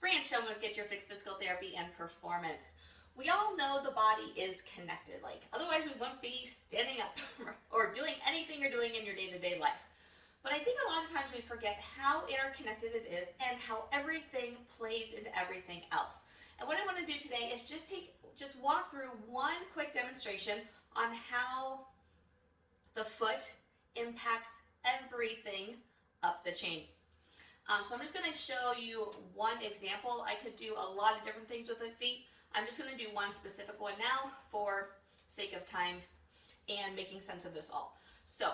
Branch Tillman with Get Your Fix Physical Therapy and Performance. We all know the body is connected. Like, otherwise we wouldn't be standing up or doing anything you're doing in your day-to-day life. But I think a lot of times we forget how interconnected it is and how everything plays into everything else. And what I want to do today is just walk through one quick demonstration on how the foot impacts everything up the chain. So I'm just going to show you one example. I could do a lot of different things with the feet. I'm just going to do one specific one now for sake of time and making sense of this all. So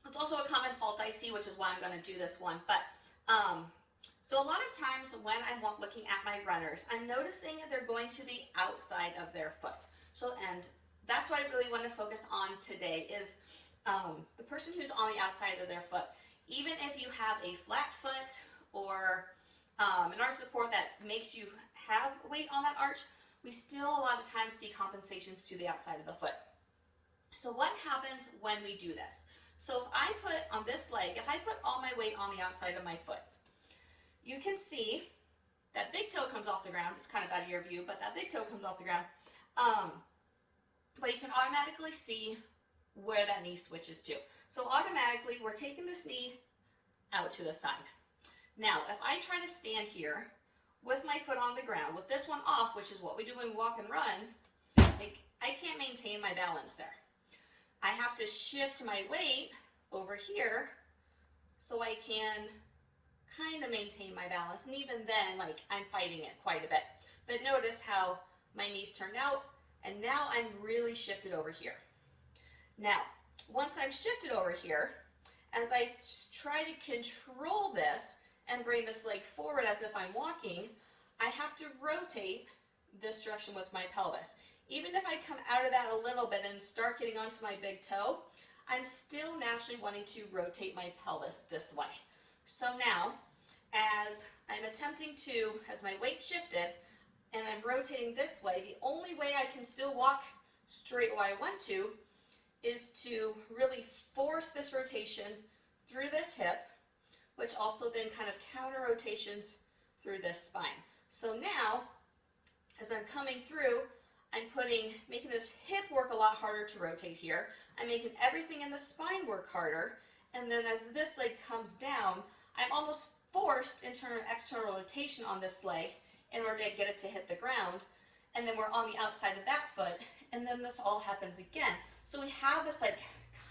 it's also a common fault I see, which is why I'm going to do this one. But so a lot of times when I'm looking at my runners, I'm noticing they're going to the outside of their foot. And that's what I really want to focus on today is the person who's on the outside of their foot. Even if you have a flat foot or an arch support that makes you have weight on that arch, we still a lot of times see compensations to the outside of the foot. So what happens when we do this? So if I put on this leg, if I put all my weight on the outside of my foot, you can see that big toe comes off the ground. It's kind of out of your view, but that big toe comes off the ground. But you can automatically see where that knee switches to. So automatically we're taking this knee out to the side. Now, if I try to stand here with my foot on the ground, with this one off, which is what we do when we walk and run, I can't maintain my balance there. I have to shift my weight over here so I can kind of maintain my balance. And even then, I'm fighting it quite a bit. But notice how my knees turned out, and now I'm really shifted over here. Now, once I'm shifted over here, as I try to control this and bring this leg forward as if I'm walking, I have to rotate this direction with my pelvis. Even if I come out of that a little bit and start getting onto my big toe, I'm still naturally wanting to rotate my pelvis this way. So now, as I'm attempting to, as my weight shifted, and I'm rotating this way, the only way I can still walk straight where I want to is to really force this rotation through this hip, which also then kind of counter rotations through this spine. So now, as I'm coming through, I'm making this hip work a lot harder to rotate here. I'm making everything in the spine work harder. And then as this leg comes down, I'm almost forced internal and external rotation on this leg in order to get it to hit the ground. And then we're on the outside of that foot. And then this all happens again. So we have this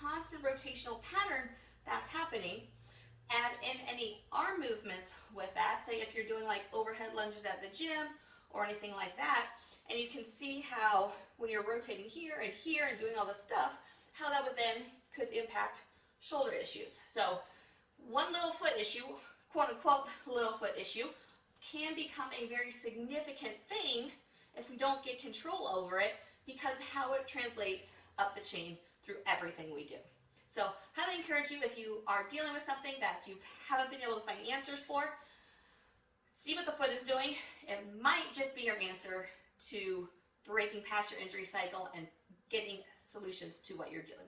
constant rotational pattern that's happening. Add in any arm movements with that. Say if you're doing overhead lunges at the gym or anything like that, and you can see how when you're rotating here and doing all this stuff, how that would then could impact shoulder issues. So one little foot issue, quote unquote little foot issue, can become a very significant thing if we don't get control over it, because how it translates up the chain through everything we do. So highly encourage you, if you are dealing with something that you haven't been able to find answers for, see what the foot is doing. It might just be your answer to breaking past your injury cycle and getting solutions to what you're dealing with.